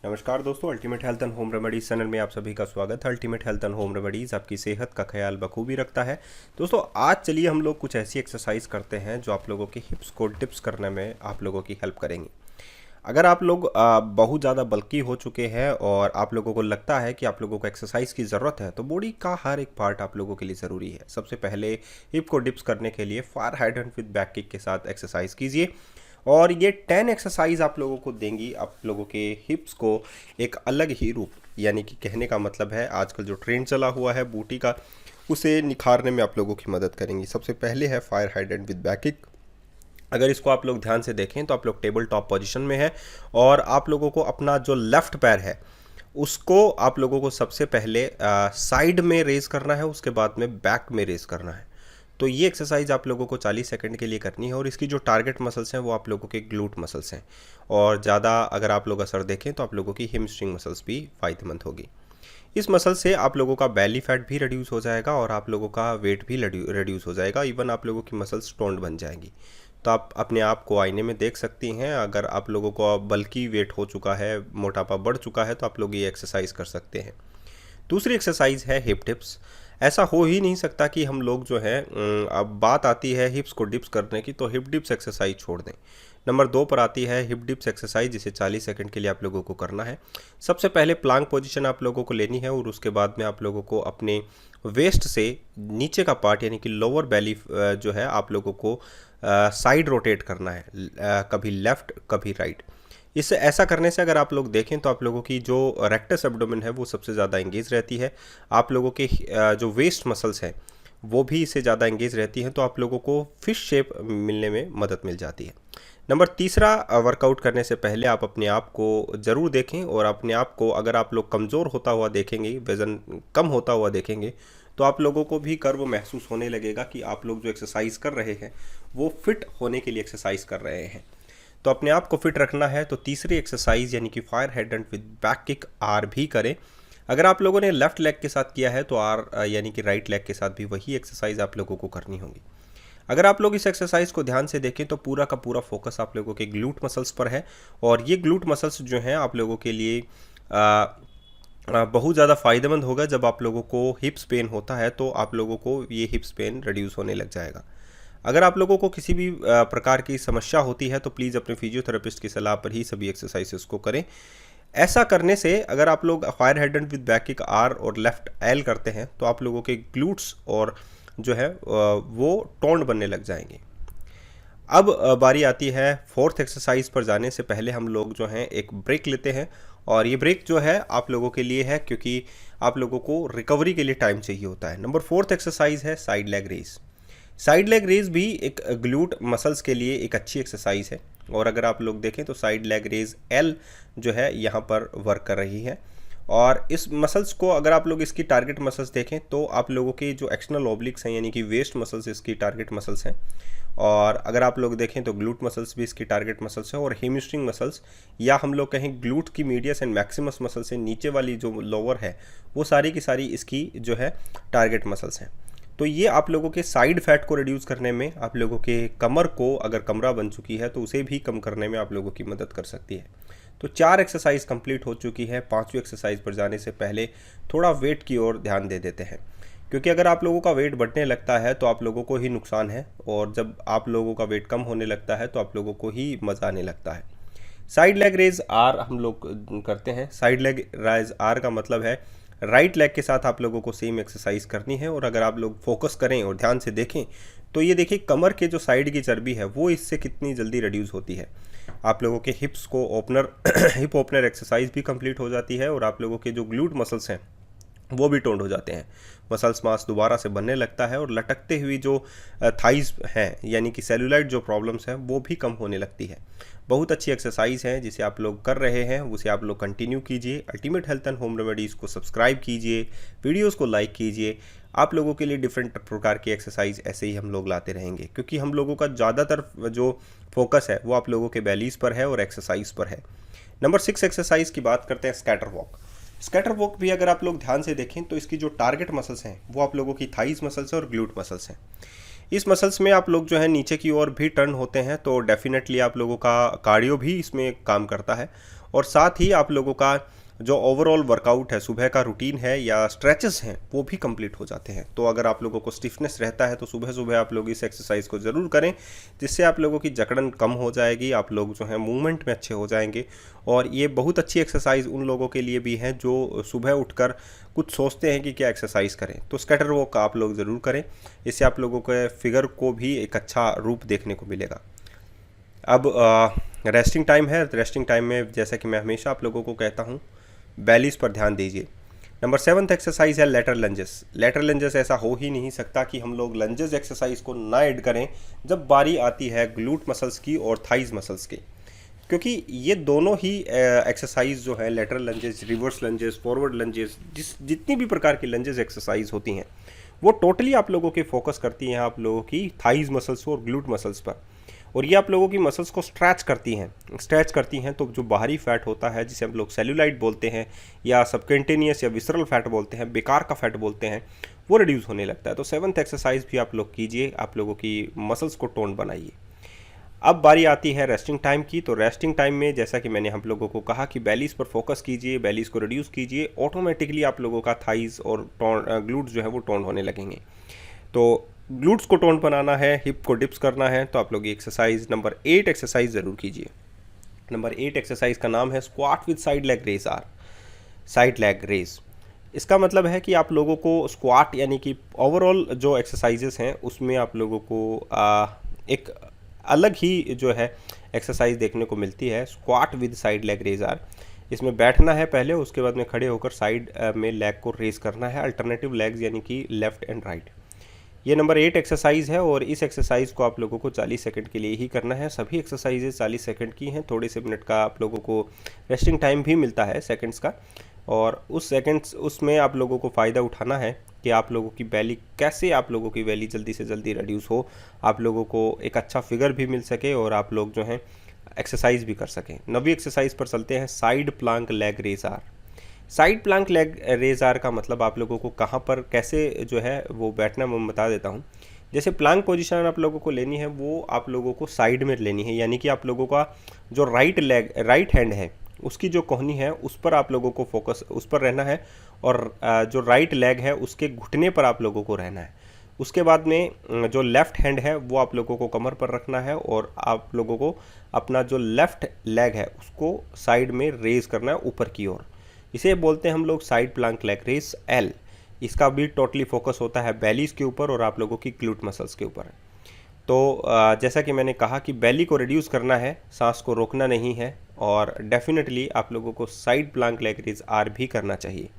नमस्कार दोस्तों, ultimate health and home remedies channel में आप सभी का स्वागत है। Ultimate health and home remedies आपकी सेहत का ख्याल बखूबी रखता है। दोस्तों, आज चलिए हम लोग कुछ ऐसी एक्सरसाइज करते हैं जो आप लोगों के हिप्स को टिप्स करने में आप लोगों की हेल्प करेंगी। अगर आप लोग बहुत ज़्यादा बल्की हो चुके हैं और आप लोगों को लगता है कि आप लोगों को एक्सरसाइज की ज़रूरत है, तो बॉडी का हर एक पार्ट आप लोगों के लिए ज़रूरी है। सबसे पहले हिप को डिप्स करने के लिए fire hydrant with back kick के साथ एक्सरसाइज कीजिए और ये 10 एक्सरसाइज आप लोगों को देंगी आप लोगों के हिप्स को एक अलग ही रूप, यानी कि कहने का मतलब है आजकल जो ट्रेंड चला हुआ है बूटी का, उसे निखारने में आप लोगों की मदद करेंगी। सबसे पहले है fire hydrant with back kick. अगर इसको आप लोग ध्यान से देखें तो आप लोग टेबल टॉप पोजीशन में है और आप लोगों को अपना जो लेफ्ट पैर है उसको आप लोगों को सबसे पहले साइड में रेज करना है, उसके बाद में बैक में रेज करना है। तो ये एक्सरसाइज आप लोगों को 40 सेकंड के लिए करनी है और इसकी जो टारगेट मसल्स हैं वो आप लोगों के ग्लूट मसल्स हैं। और ज़्यादा अगर आप लोग असर देखें तो आप लोगों की हिमस्ट्रिंग मसल्स भी फ़ायदेमंद होगी। इस मसल से आप लोगों का बेली फैट भी रिड्यूस हो जाएगा और आप लोगों का वेट भी रिड्यूस हो जाएगा। इवन आप लोगों की मसल्स टोन्ड बन जाएंगी। तो आप अपने आप को आईने में देख सकती हैं। अगर आप लोगों को बल्कि वेट हो चुका है, मोटापा बढ़ चुका है, तो आप लोग ये एक्सरसाइज कर सकते हैं। दूसरी एक्सरसाइज है हिप डिप्स। ऐसा हो ही नहीं सकता कि हम लोग जो है, अब बात आती है हिप्स को डिप्स करने की, तो हिप डिप्स एक्सरसाइज छोड़ दें। नंबर 2 पर आती है हिप डिप्स एक्सरसाइज, जिसे 40 सेकंड के लिए आप लोगों को करना है। सबसे पहले प्लांक पोजीशन आप लोगों को लेनी है और उसके बाद में आप लोगों को अपने वेस्ट से नीचे का पार्ट यानी कि लोअर बेली जो है आप लोगों को साइड रोटेट करना है, कभी लेफ़्ट कभी राइट। इससे ऐसा करने से अगर आप लोग देखें तो आप लोगों की जो रेक्टस एब्डोमेन है वो सबसे ज़्यादा एंगेज रहती है। आप लोगों के जो वेस्ट मसल्स हैं वो भी इससे ज़्यादा एंगेज रहती हैं, तो आप लोगों को फिश शेप मिलने में मदद मिल जाती है। नंबर तीसरा, वर्कआउट करने से पहले आप अपने आप को ज़रूर देखें और अपने आप को अगर आप लोग कमज़ोर होता हुआ देखेंगे, वज़न कम होता हुआ देखेंगे, तो आप लोगों को भी गर्व महसूस होने लगेगा कि आप लोग जो एक्सरसाइज कर रहे हैं वो फिट होने के लिए एक्सरसाइज कर रहे हैं। तो अपने आप को फिट रखना है तो तीसरी एक्सरसाइज यानी कि fire hydrant with back kick R भी करें। अगर आप लोगों ने लेफ्ट लेग के साथ किया है तो आर यानी कि राइट लेग के साथ भी वही एक्सरसाइज आप लोगों को करनी होगी। अगर आप लोग इस एक्सरसाइज को ध्यान से देखें तो पूरा का पूरा फोकस आप लोगों के ग्लूट मसल्स पर है और ये ग्लूट मसल्स जो हैं आप लोगों के लिए बहुत ज़्यादा फ़ायदेमंद होगा। जब आप लोगों को हिप्स पेन होता है तो आप लोगों को ये हिप्स पेन रिड्यूस होने लग जाएगा। अगर आप लोगों को किसी भी प्रकार की समस्या होती है तो प्लीज़ अपने फिजियोथेरेपिस्ट की सलाह पर ही सभी एक्सरसाइजेस को करें। ऐसा करने से अगर आप लोग fire hydrant with back kick R और लेफ्ट एल करते हैं तो आप लोगों के ग्लूट्स और जो है वो टोन्ड बनने लग जाएंगे। अब बारी आती है फोर्थ एक्सरसाइज पर जाने से पहले हम लोग जो हैं एक ब्रेक लेते हैं और ये ब्रेक जो है आप लोगों के लिए है क्योंकि आप लोगों को रिकवरी के लिए टाइम चाहिए होता है। नंबर 4 एक्सरसाइज है side leg raise. Side leg raise भी एक ग्लूट मसल्स के लिए एक अच्छी एक्सरसाइज है और अगर आप लोग देखें तो साइड लेग रेज एल जो है यहाँ पर वर्क कर रही है। और इस मसल्स को अगर आप लोग इसकी टारगेट मसल्स देखें तो आप लोगों के जो एक्सटर्नल ओब्लिक्स हैं यानी कि वेस्ट मसल्स इसकी टारगेट मसल्स हैं और अगर आप लोग देखें तो ग्लूट मसल्स भी इसकी टारगेट मसल्स हैं और हेमस्ट्रिंग मसल्स या हम लोग कहें ग्लूट की मीडियस एंड मैक्सिमस मसल से नीचे वाली जो लोअर है वो सारी की सारी इसकी जो है टारगेट मसल्स हैं। तो ये आप लोगों के साइड फैट को रिड्यूस करने में, आप लोगों के कमर को अगर कमरा बन चुकी है तो उसे भी कम करने में आप लोगों की मदद कर सकती है। तो 4 एक्सरसाइज कंप्लीट हो चुकी है। 5वीं एक्सरसाइज पर जाने से पहले थोड़ा वेट की ओर ध्यान दे देते हैं क्योंकि अगर आप लोगों का वेट बढ़ने लगता है तो आप लोगों को ही नुकसान है और जब आप लोगों का वेट कम होने लगता है तो आप लोगों को ही मज़ा आने लगता है। साइड लेग रेज आर हम लोग करते हैं। साइड लेग रेज आर का मतलब है राइट लेग के साथ आप लोगों को सेम एक्सरसाइज करनी है और अगर आप लोग फोकस करें और ध्यान से देखें तो ये देखिए कमर के जो साइड की चर्बी है वो इससे कितनी जल्दी रिड्यूस होती है। आप लोगों के हिप्स को ओपनर हिप ओपनर एक्सरसाइज भी कंप्लीट हो जाती है और आप लोगों के जो ग्लूट मसल्स हैं वो भी टोन्ड हो जाते हैं। मसल्स मास दोबारा से बनने लगता है और लटकते हुई जो थाइज हैं यानी कि सेलुलाइट जो प्रॉब्लम्स हैं वो भी कम होने लगती है। बहुत अच्छी एक्सरसाइज है जिसे आप लोग कर रहे हैं, उसे आप लोग कंटिन्यू कीजिए। Ultimate health and home remedies को सब्सक्राइब कीजिए, वीडियोस को लाइक कीजिए। आप लोगों के लिए डिफरेंट प्रकार की एक्सरसाइज ऐसे ही हम लोग लाते रहेंगे क्योंकि हम लोगों का ज़्यादातर जो फोकस है वो आप लोगों के बेलीज पर है और एक्सरसाइज पर है। नंबर 6 एक्सरसाइज की बात करते हैं स्कैटर वॉक। स्कैटर वॉक भी अगर आप लोग ध्यान से देखें तो इसकी जो टारगेट मसल्स हैं वो आप लोगों की थाइज मसल्स और ग्लूट मसल्स हैं। इस मसल्स में आप लोग जो है नीचे की ओर भी टर्न होते हैं, तो डेफिनेटली आप लोगों का कार्डियो भी इसमें काम करता है और साथ ही आप लोगों का जो ओवरऑल वर्कआउट है, सुबह का रूटीन है या स्ट्रेचेस हैं, वो भी कंप्लीट हो जाते हैं। तो अगर आप लोगों को स्टिफनेस रहता है तो सुबह सुबह आप लोग इस एक्सरसाइज को ज़रूर करें, जिससे आप लोगों की जकड़न कम हो जाएगी, आप लोग जो है मूवमेंट में अच्छे हो जाएंगे। और ये बहुत अच्छी एक्सरसाइज उन लोगों के लिए भी है जो सुबह उठकर कुछ सोचते हैं कि क्या एक्सरसाइज करें, तो स्कैटर वॉक आप लोग ज़रूर करें। इससे आप लोगों के फिगर को भी एक अच्छा रूप देखने को मिलेगा। अब रेस्टिंग टाइम है। रेस्टिंग टाइम में जैसा कि मैं हमेशा आप लोगों को कहता हूँ, बैलीज पर ध्यान दीजिए। नंबर 7th एक्सरसाइज है लेटर लंजेस। लेटर लंजेस ऐसा हो ही नहीं सकता कि हम लोग लंजेस एक्सरसाइज को ना ऐड करें जब बारी आती है ग्लूट मसल्स की और थाइज मसल्स की, क्योंकि ये दोनों ही एक्सरसाइज जो है, lateral lunges, reverse lunges, forward lunges, जितनी भी प्रकार की लंजेस एक्सरसाइज होती हैं, वो टोटली आप लोगों के फोकस करती हैं आप लोगों की थाइज मसल्स और ग्लूट मसल्स पर। और ये आप लोगों की मसल्स को स्ट्रेच करती हैं। तो जो बाहरी फैट होता है, जिसे हम लोग सेल्यूलाइट बोलते हैं या सबकेंटेनियस या विसरल फैट बोलते हैं, बेकार का फैट बोलते हैं, वो रिड्यूस होने लगता है। तो 7th एक्सरसाइज भी आप लोग कीजिए, आप लोगों की मसल्स को टोन बनाइए। अब बारी आती है रेस्टिंग टाइम की। तो रेस्टिंग टाइम में जैसा कि मैंने हम लोगों को कहा कि बैलीज पर फोकस कीजिए, बैलीज को रिड्यूस कीजिए, ऑटोमेटिकली आप लोगों का थाइज और ग्लूट्स जो है वो टोन होने लगेंगे। तो ग्लूट्स को टोन बनाना है, हिप को डिप्स करना है, तो आप लोग एक्सरसाइज नंबर 8 एक्सरसाइज ज़रूर कीजिए। नंबर 8 एक्सरसाइज का नाम है squat with side leg raise R, side leg raise. इसका मतलब है कि आप लोगों को स्क्वाट यानी कि ओवरऑल जो एक्सरसाइजेस हैं उसमें आप लोगों को एक अलग ही जो है एक्सरसाइज देखने को मिलती है, squat with side leg raise R. इसमें बैठना है पहले, उसके बाद में खड़े होकर साइड में लेग को रेज करना है, अल्टरनेटिव लेग्स यानी कि लेफ्ट एंड राइट। ये नंबर 8 एक्सरसाइज है और इस एक्सरसाइज को आप लोगों को 40 सेकंड के लिए ही करना है। सभी एक्सरसाइजेज 40 सेकंड की हैं, थोड़े से मिनट का आप लोगों को रेस्टिंग टाइम भी मिलता है सेकंड्स का। और उस सेकंड्स उसमें आप लोगों को फ़ायदा उठाना है कि आप लोगों की बैली कैसे, आप लोगों की बैली जल्दी से जल्दी रिड्यूस हो, आप लोगों को एक अच्छा फिगर भी मिल सके और आप लोग जो हैं एक्सरसाइज भी कर सकें। 9वीं एक्सरसाइज पर चलते हैं, side plank leg raise R. Side plank leg raise R का मतलब आप लोगों को कहाँ पर कैसे जो है वो बैठना मैं बता देता हूँ। जैसे प्लांक पोजीशन आप लोगों को लेनी है, वो आप लोगों को साइड में लेनी है, यानी कि आप लोगों का जो राइट हैंड है उसकी जो कोहनी है उस पर आप लोगों को फोकस उस पर रहना है और जो राइट लेग है उसके घुटने पर आप लोगों को रहना है। उसके बाद में जो लेफ़्ट हैंड है वो आप लोगों को कमर पर रखना है और आप लोगों को अपना जो लेफ़्ट लेग है उसको साइड में रेज करना है ऊपर की ओर। इसे बोलते हैं हम लोग side plank leg raise L. इसका भी टोटली फोकस होता है बैलीज के ऊपर और आप लोगों की ग्लूट मसल्स के ऊपर। तो जैसा कि मैंने कहा कि बैली को रिड्यूस करना है, सांस को रोकना नहीं है, और डेफिनेटली आप लोगों को side plank leg raise R भी करना चाहिए।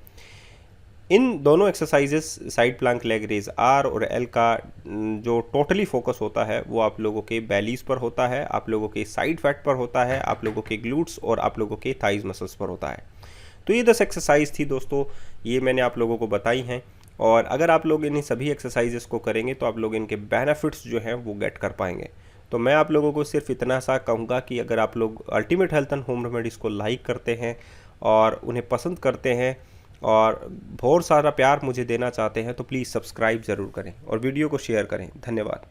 इन दोनों exercises side plank leg raise R और एल का जो टोटली फोकस होता है वो आप लोगों के बैलीज पर होता है, आप लोगों के साइड फैट पर होता है, आप लोगों के ग्लूट्स और आप लोगों के थाइज मसल्स पर होता है। तो ये 10 एक्सरसाइज थी दोस्तों, ये मैंने आप लोगों को बताई हैं। और अगर आप लोग इन सभी एक्सरसाइजेस को करेंगे तो आप लोग इनके बेनिफिट्स जो हैं वो गेट कर पाएंगे। तो मैं आप लोगों को सिर्फ इतना सा कहूँगा कि अगर आप लोग ultimate health and home remedies को लाइक करते हैं और उन्हें पसंद करते हैं और बहुत सारा प्यार मुझे देना चाहते हैं तो प्लीज़ सब्सक्राइब ज़रूर करें और वीडियो को शेयर करें। धन्यवाद।